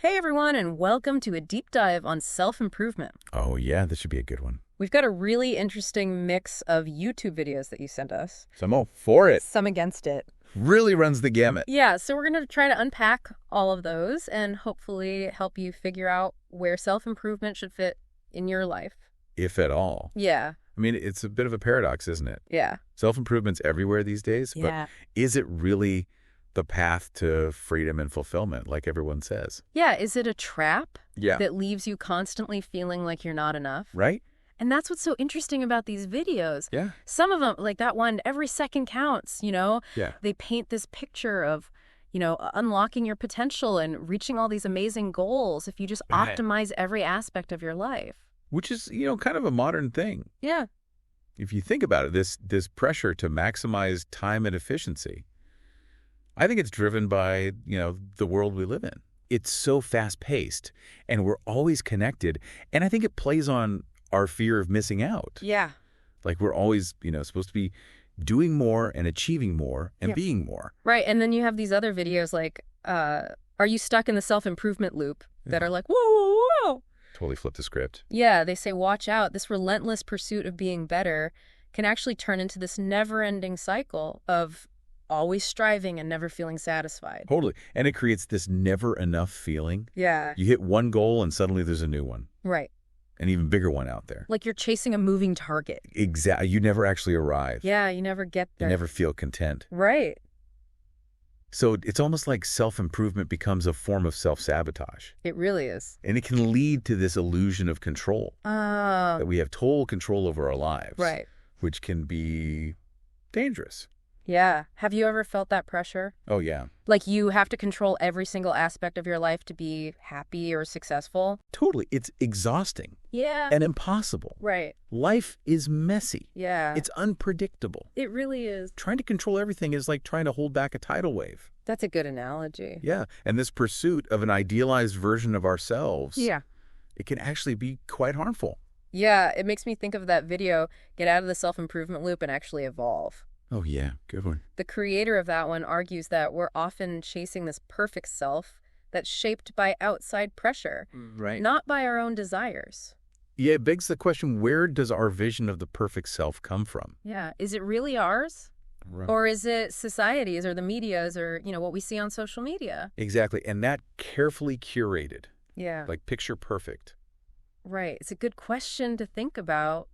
Hey everyone, and welcome to a deep dive on self-improvement. Oh, yeah, this should be a good one. We've got a really interesting mix of YouTube videos that you sent us. So I'm all for it. Some against it. Really runs the gamut. Yeah, so we're going to try to unpack all of those and hopefully help you figure out where self-improvement should fit in your life. If at all. Yeah. I mean, it's a bit of a paradox, isn't it? Yeah. Self-improvement's everywhere these days, Yeah. but is it really the path to freedom and fulfillment, like everyone says? Yeah, is it a trap Yeah. that leaves you constantly feeling like you're not enough? Right? And that's what's so interesting about these videos. Yeah. Some of them, like that one, every second counts, Yeah. They paint this picture of, unlocking your potential and reaching all these amazing goals if you just Right. optimize every aspect of your life. Which is, kind of a modern thing. Yeah. If you think about it, this pressure to maximize time and efficiency, I think it's driven by, the world we live in. It's so fast-paced, and we're always connected, and I think it plays on our fear of missing out. Yeah. Like we're always, supposed to be doing more and achieving more and Yep. being more. Right. And then you have these other videos like, are you stuck in the self-improvement loop that Yeah. are like, whoa, whoa, whoa. Totally flip the script. Yeah, they say, watch out. This relentless pursuit of being better can actually turn into this never-ending cycle of always striving and never feeling satisfied. Totally. And it creates this never enough feeling. Yeah. You hit one goal and suddenly there's a new one, Right. an even bigger one out there. Like you're chasing a moving target. Exactly. You never actually arrive. Yeah, you never get You there. never feel content. Right. So it's almost like self-improvement becomes a form of self-sabotage. It really is. And it can lead to this illusion of control, that we have total control over our lives. Right. Which can be dangerous. Yeah. Have you ever felt that pressure? Oh, yeah. Like you have to control every single aspect of your life to be happy or successful? Totally. It's exhausting Yeah. and impossible. Right. Life is messy. Yeah. It's unpredictable. It really is. Trying to control everything is like trying to hold back a tidal wave. That's a good analogy. Yeah. And this pursuit of an idealized version of ourselves, Yeah. it can actually be quite harmful. Yeah, it makes me think of that video, Get Out of the Self-Improvement Loop and Actually Evolve. Oh, yeah. Good one. The creator of that one argues that we're often chasing this perfect self that's shaped by outside pressure, Right. not by our own desires. Yeah, it begs the question, where does our vision of the perfect self come from? Yeah. Is it really ours? Right. Or is it society's or the media's or, what we see on social media? Exactly. And that carefully curated, Yeah. like picture perfect. Right. It's a good question to think about.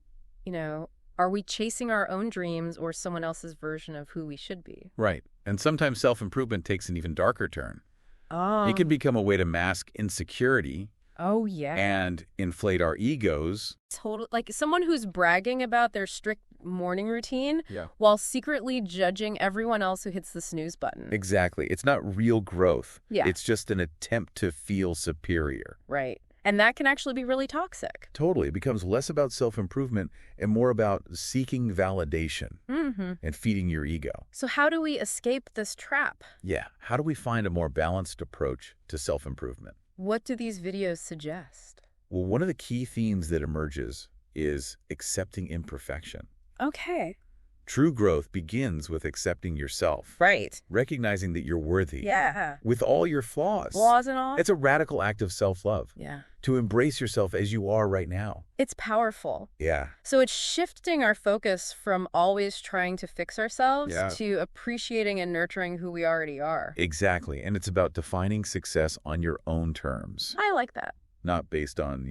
Are we chasing our own dreams or someone else's version of who we should be? Right. And sometimes self-improvement takes an even darker turn. Oh. It can become a way to mask insecurity Oh, yeah. and inflate our egos. Like someone who's bragging about their strict morning routine Yeah. while secretly judging everyone else who hits the snooze button. Exactly. It's not real growth. Yeah. It's just an attempt to feel superior. Right. And that can actually be really toxic. Totally. It becomes less about self-improvement and more about seeking validation Mm-hmm. and feeding your ego. So how do we escape this trap? Yeah. How do we find a more balanced approach to self-improvement? What do these videos suggest? Well, one of the key themes that emerges is accepting imperfection. Okay. True growth begins with accepting yourself, Right. recognizing that you're worthy Yeah. with all your flaws. Flaws and all? It's a radical act of self-love Yeah. to embrace yourself as you are right now. It's powerful. Yeah. So it's shifting our focus from always trying to fix ourselves Yeah. to appreciating and nurturing who we already are. Exactly. And it's about defining success on your own terms, I like that. not based on,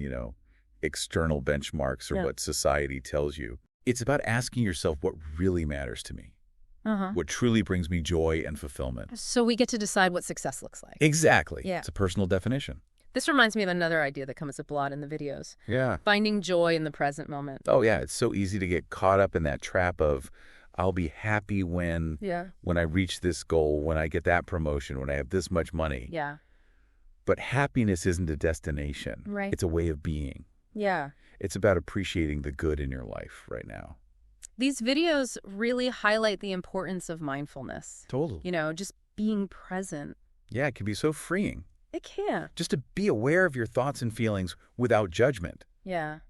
external benchmarks or Yeah. what society tells you. It's about asking yourself what really matters to me, Uh-huh. what truly brings me joy and fulfillment. So we get to decide what success looks like. Exactly. Yeah. It's a personal definition. This reminds me of another idea that comes up a lot in the videos. Yeah. Finding joy in the present moment. Oh, yeah. It's so easy to get caught up in that trap of, I'll be happy when Yeah. I reach this goal, when I get that promotion, when I have this much money. Yeah. But happiness isn't a destination. Right. It's a way of being. Yeah. It's about appreciating the good in your life right now. These videos really highlight the importance of mindfulness. Totally. Just being present. Yeah, it can be so freeing. It can. Just to be aware of your thoughts and feelings without judgment. Yeah.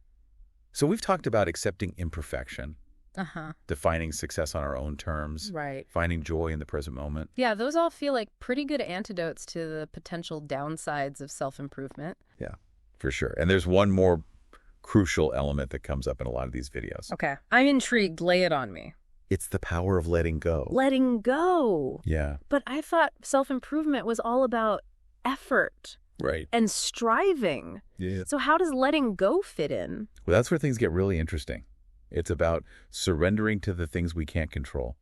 So we've talked about accepting imperfection, Uh-huh. defining success on our own terms, Right. finding joy in the present moment. Yeah, those all feel like pretty good antidotes to the potential downsides of self-improvement. Yeah, for sure. And there's one more crucial element that comes up in a lot of these videos. Okay. I'm intrigued. Lay it on me. It's the power of letting go. Letting go. Yeah, But I thought self-improvement was all about effort right. and striving. Yeah. So how does letting go fit in? Well, that's where things get really interesting. It's about surrendering to the things we can't control,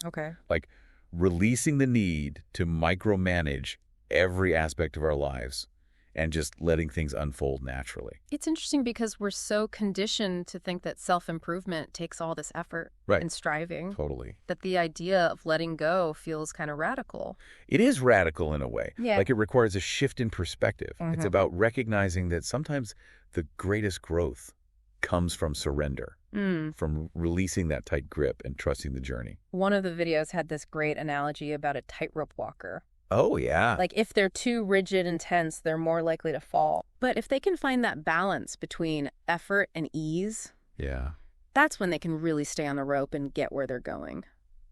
Okay. like releasing the need to micromanage every aspect of our lives and just letting things unfold naturally. It's interesting because we're so conditioned to think that self-improvement takes all this effort Right. and striving Totally. that the idea of letting go feels kind of radical. It is radical in a way. Yeah. Like it requires a shift in perspective. It's Mhm. about recognizing that sometimes the greatest growth comes from surrender, from releasing that tight grip and trusting the journey. One of the videos had this great analogy about a tightrope walker. Oh, yeah. Like if they're too rigid and tense, they're more likely to fall. But if they can find that balance between effort and ease, Yeah. that's when they can really stay on the rope and get where they're going.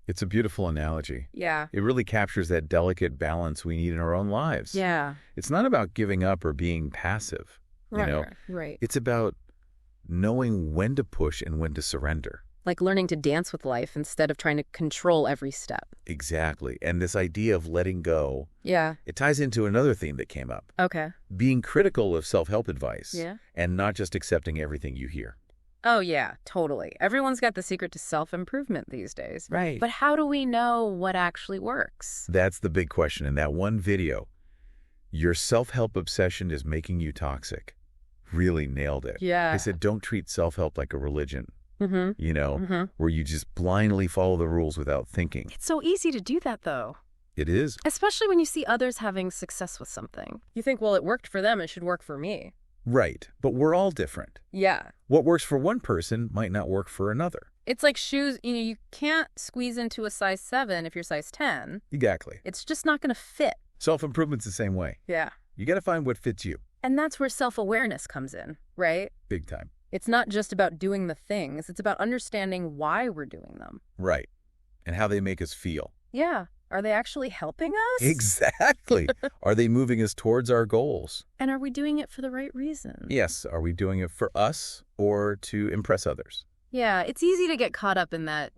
It's a beautiful analogy. Yeah. It really captures that delicate balance we need in our own lives. Yeah. It's not about giving up or being passive. Right. It's about knowing when to push and when to surrender. Like learning to dance with life instead of trying to control every step. Exactly. And this idea of letting go, Yeah. it ties into another theme that came up. Okay. Being critical of self-help advice. Yeah. And not just accepting everything you hear. Oh, yeah, totally. Everyone's got the secret to self-improvement these days. Right. But how do we know what actually works? That's the big question. In that one video, your self-help obsession is making you toxic. Really nailed it. Yeah. I said, don't treat self-help like a religion, Mm-hmm. where you just blindly follow the rules without thinking. It's so easy to do that, though. It is. Especially when you see others having success with something. You think, well, it worked for them, it should work for me. Right. But we're all different. Yeah. What works for one person might not work for another. It's like shoes, you can't squeeze into a size 7 if you're size 10. Exactly. It's just not going to fit. Self-improvement's the same way. Yeah. You got to find what fits you. And that's where self-awareness comes in, right? Big time. It's not just about doing the things. It's about understanding why we're doing them. Right. And how they make us feel. Yeah. Are they actually helping us? Exactly. Are they moving us towards our goals? And are we doing it for the right reason? Yes. Are we doing it for us or to impress others? Yeah, it's easy to get caught up in that,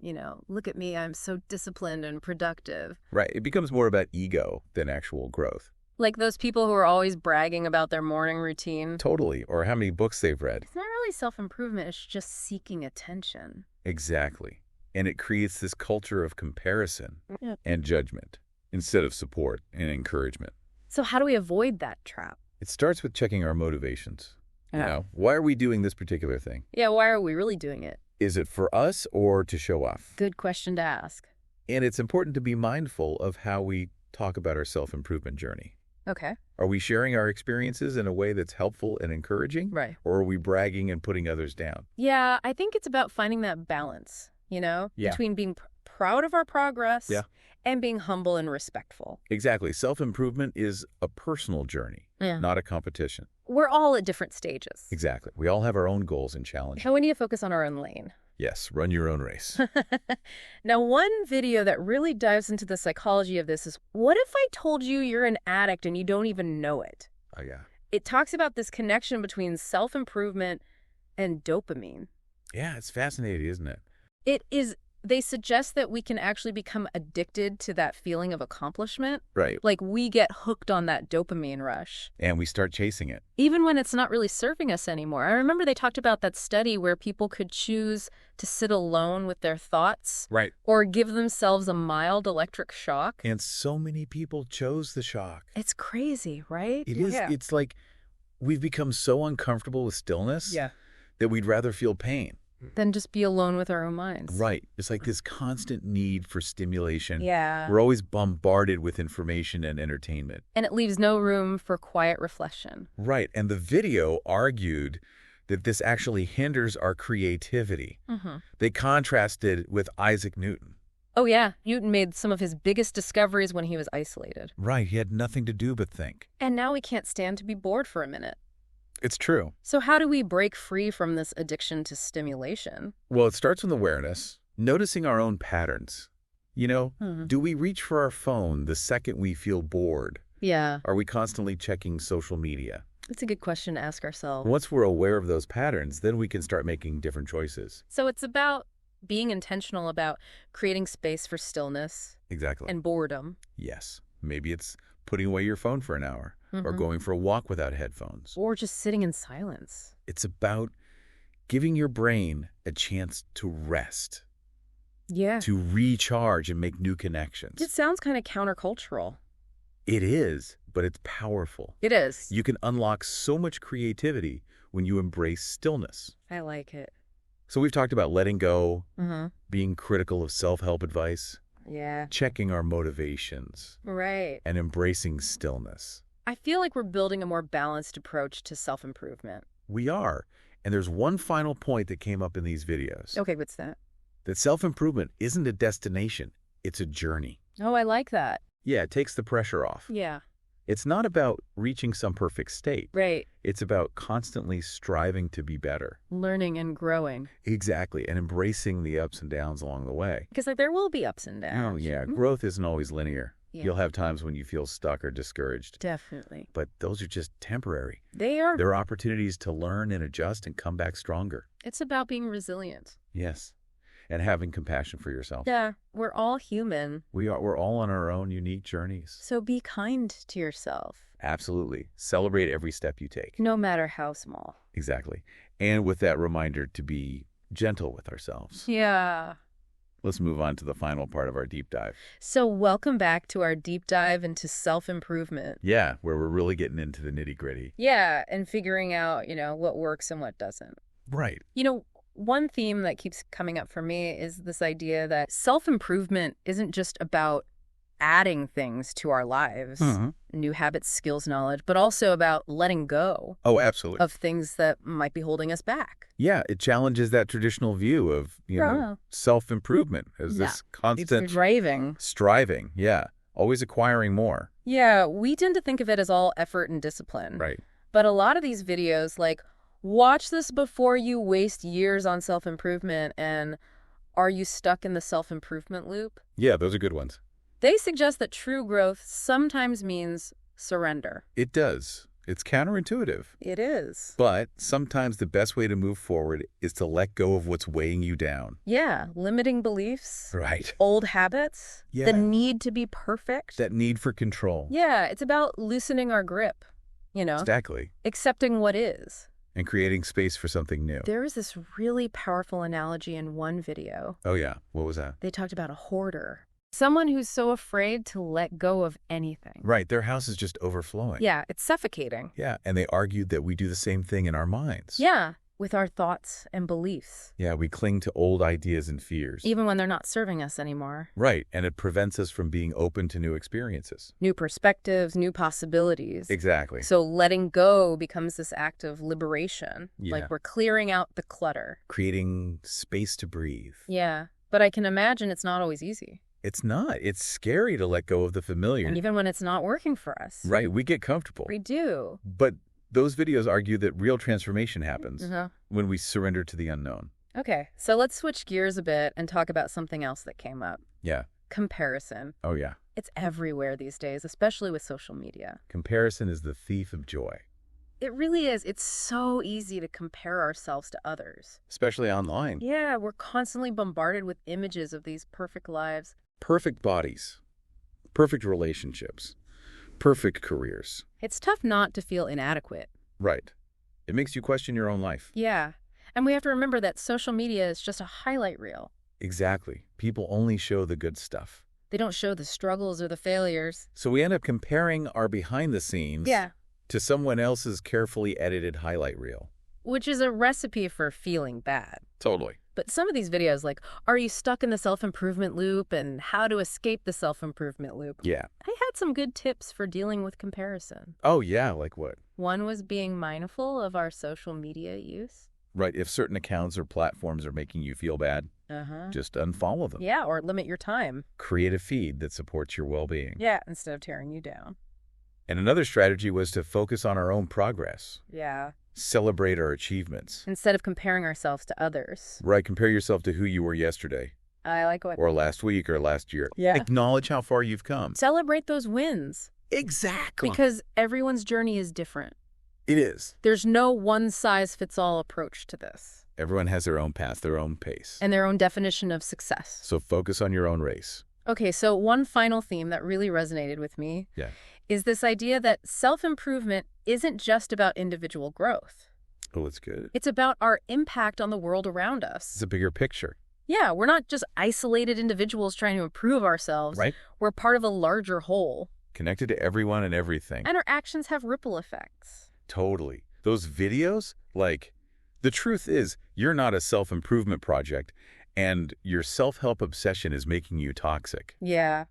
look at me, I'm so disciplined and productive. Right. It becomes more about ego than actual growth. Like those people who are always bragging about their morning routine. Totally. Or how many books they've read. It's not really self-improvement, it's just seeking attention. Exactly. And it creates this culture of comparison Yeah. and judgment instead of support and encouragement. So how do we avoid that trap? It starts with checking our motivations. Why are we doing this particular thing? Yeah, why are we really doing it? Is it for us or to show off? Good question to ask. And it's important to be mindful of how we talk about our self-improvement journey. Okay. Are we sharing our experiences in a way that's helpful and encouraging? Right. Or are we bragging and putting others down? Yeah, I think it's about finding that balance, Yeah. between being proud of our progress Yeah. and being humble and respectful. Exactly. Self-improvement is a personal journey, Yeah. not a competition. We're all at different stages. Exactly. We all have our own goals and challenges. And we need to focus on our own lane. Yes, run your own race. Now, one video that really dives into the psychology of this is, what if I told you you're an addict and you don't even know it? Oh, yeah. It talks about this connection between self-improvement and dopamine. Yeah, it's fascinating, isn't it? It is, they suggest that we can actually become addicted to that feeling of accomplishment. Right. Like we get hooked on that dopamine rush, And we start chasing it. even when it's not really serving us anymore. I remember they talked about that study where people could choose to sit alone with their thoughts Right. or give themselves a mild electric shock. And so many people chose the shock. It's crazy, right? It is. Yeah. It's like we've become so uncomfortable with stillness that we'd rather feel pain. Then just be alone with our own minds. Right. It's like this constant need for stimulation. Yeah. We're always bombarded with information and entertainment. And it leaves no room for quiet reflection. Right. And the video argued that this actually hinders our creativity. Mm-hmm. They contrasted with Isaac Newton. Oh, yeah. Newton made some of his biggest discoveries when he was isolated. Right. He had nothing to do but think. And now we can't stand to be bored for a minute. It's true. So how do we break free from this addiction to stimulation? Well, it starts with awareness, noticing our own patterns. You know, do we reach for our phone the second we feel bored? Yeah, Are we constantly checking social media? it's a good question to ask ourselves. Once we're aware of those patterns, then we can start making different choices. So it's about being intentional about creating space for stillness Exactly. and boredom. Yes. Maybe it's putting away your phone for an hour or going for a walk without headphones. Or just sitting in silence. It's about giving your brain a chance to rest, Yeah. to recharge and make new connections. It sounds kind of countercultural. It is, but it's powerful. It is. You can unlock so much creativity when you embrace stillness. I like it. So we've talked about letting go, Mm-hmm. being critical of self-help advice, Yeah. checking our motivations, Right. and embracing stillness. I feel like we're building a more balanced approach to self-improvement. We are. And there's one final point that came up in these videos. Okay, what's that? That self-improvement isn't a destination, it's a journey. Oh, I like that. Yeah, it takes the pressure off. Yeah. It's not about reaching some perfect state. Right. It's about constantly striving to be better. Learning and growing. Exactly, and embracing the ups and downs along the way. Because there will be ups and downs. Oh, yeah, growth isn't always linear. Yeah. You'll have times when you feel stuck or discouraged, Definitely. but those are just temporary. They are. There are opportunities to learn and adjust and come back stronger. It's about being resilient. Yes, and having compassion for yourself. Yeah. We're all human. We're all on our own unique journeys. So be kind to yourself, Absolutely. Celebrate every step you take. no matter how small. Exactly. And with that reminder to be gentle with ourselves. Yeah. Let's move on to the final part of our deep dive. So welcome back to our deep dive into self-improvement. Yeah, where we're really getting into the nitty-gritty. Yeah, and figuring out, what works and what doesn't. Right. One theme that keeps coming up for me is this idea that self-improvement isn't just about adding things to our lives, new habits, skills, knowledge, but also about letting go Oh, absolutely. of things that might be holding us back. Yeah, it challenges that traditional view of, self-improvement as this It's constant driving. striving. Yeah, always acquiring more. Yeah, we tend to think of it as all effort and discipline. Right. But a lot of these videos, like, watch this before you waste years on self-improvement and are you stuck in the self-improvement loop? Yeah, those are good ones. They suggest that true growth sometimes means surrender. It does. It's counterintuitive. It is. But sometimes the best way to move forward is to let go of what's weighing you down. Yeah, limiting beliefs, Right. old habits, Yeah. the need to be perfect. That need for control. Yeah, it's about loosening our grip, Exactly. accepting what is. And creating space for something new. There was this really powerful analogy in one video. Oh, yeah. What was that? They talked about a hoarder. Someone who's so afraid to let go of anything. Right. Their house is just overflowing. Yeah, it's suffocating. Yeah. And they argued that we do the same thing in our minds. Yeah, with our thoughts and beliefs. Yeah. We cling to old ideas and fears. Even when they're not serving us anymore. Right. And it prevents us from being open to new experiences. New perspectives, new possibilities. Exactly. So letting go becomes this act of liberation. Yeah. Like we're clearing out the clutter. Creating space to breathe. Yeah, but I can imagine it's not always easy. It's not. It's scary to let go of the familiar. Even when it's not working for us. Right. We get comfortable. We do. But those videos argue that real transformation happens Uh-huh. when we surrender to the unknown. Okay, so let's switch gears a bit and talk about something else that came up. Yeah. Comparison. Oh, yeah. It's everywhere these days, especially with social media. Comparison is the thief of joy, It really is. It's so easy to compare ourselves to others. especially online. Yeah, we're constantly bombarded with images of these perfect lives. Perfect bodies, perfect relationships, perfect careers. It's tough not to feel inadequate. Right. It makes you question your own life. Yeah, and we have to remember that social media is just a highlight reel. Exactly. People only show the good stuff. They don't show the struggles or the failures. So we end up comparing our behind the scenes to someone else's carefully edited highlight reel. Which is a recipe for feeling bad. Totally. But some of these videos, like, are you stuck in the self-improvement loop and how to escape the self-improvement loop? Yeah. I had some good tips for dealing with comparison. Oh, yeah. Like what? One was being mindful of our social media use. Right. If certain accounts or platforms are making you feel bad, just unfollow them. Yeah, or limit your time. Create a feed that supports your well-being. Yeah, instead of tearing you down. And another strategy was to focus on our own progress. Yeah. Celebrate our achievements. Instead of comparing ourselves to others. Right, compare yourself to who you were yesterday. I like what... Or last week or last year. Yeah. Acknowledge how far you've come. Celebrate those wins. Exactly. Because everyone's journey is different. It is. There's no one-size-fits-all approach to this. Everyone has their own path, their own pace. And their own definition of success. So focus on your own race. Okay, so one final theme that really resonated with me is this idea that self-improvement isn't just about individual growth. Oh, that's good. It's about our impact on the world around us. It's a bigger picture. Yeah, we're not just isolated individuals trying to improve ourselves. Right. We're part of a larger whole. Connected to everyone and everything. And our actions have ripple effects. Totally. Those videos, the truth is, you're not a self-improvement project, and your self-help obsession is making you toxic. Yeah.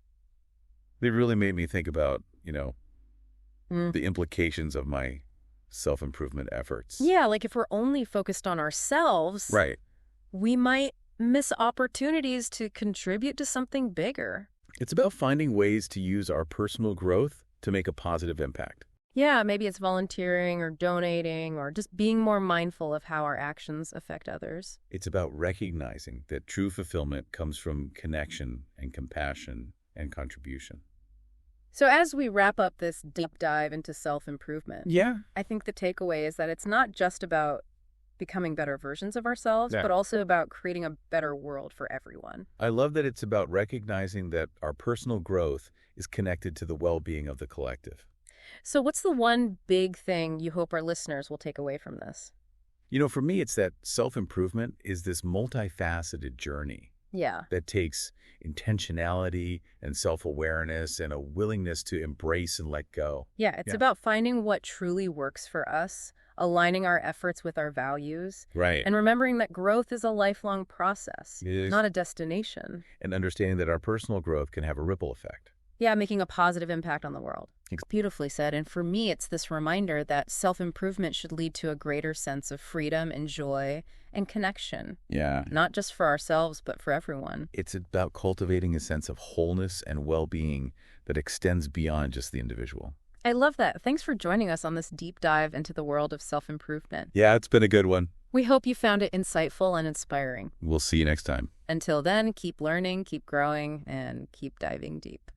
They really made me think about, the implications of my self-improvement efforts. Yeah, like if we're only focused on ourselves, Right. we might miss opportunities to contribute to something bigger. It's about finding ways to use our personal growth to make a positive impact. Yeah, maybe it's volunteering or donating or just being more mindful of how our actions affect others. It's about recognizing that true fulfillment comes from connection and compassion and contribution. So as we wrap up this deep dive into self-improvement, I think the takeaway is that it's not just about becoming better versions of ourselves, but also about creating a better world for everyone. I love that it's about recognizing that our personal growth is connected to the well-being of the collective. So what's the one big thing you hope our listeners will take away from this? For me, it's that self-improvement is this multifaceted journey. Yeah. That takes intentionality and self-awareness and a willingness to embrace and let go. Yeah, it's about finding what truly works for us, aligning our efforts with our values, Right. and remembering that growth is a lifelong process, It is. not a destination. And understanding that our personal growth can have a ripple effect. Yeah, making a positive impact on the world. Ex- Beautifully said. And for me, it's this reminder that self-improvement should lead to a greater sense of freedom and joy and connection, Yeah. not just for ourselves, but for everyone. It's about cultivating a sense of wholeness and well-being that extends beyond just the individual. I love that. Thanks for joining us on this deep dive into the world of self-improvement. Yeah, it's been a good one. We hope you found it insightful and inspiring. We'll see you next time. Until then, keep learning, keep growing, and keep diving deep.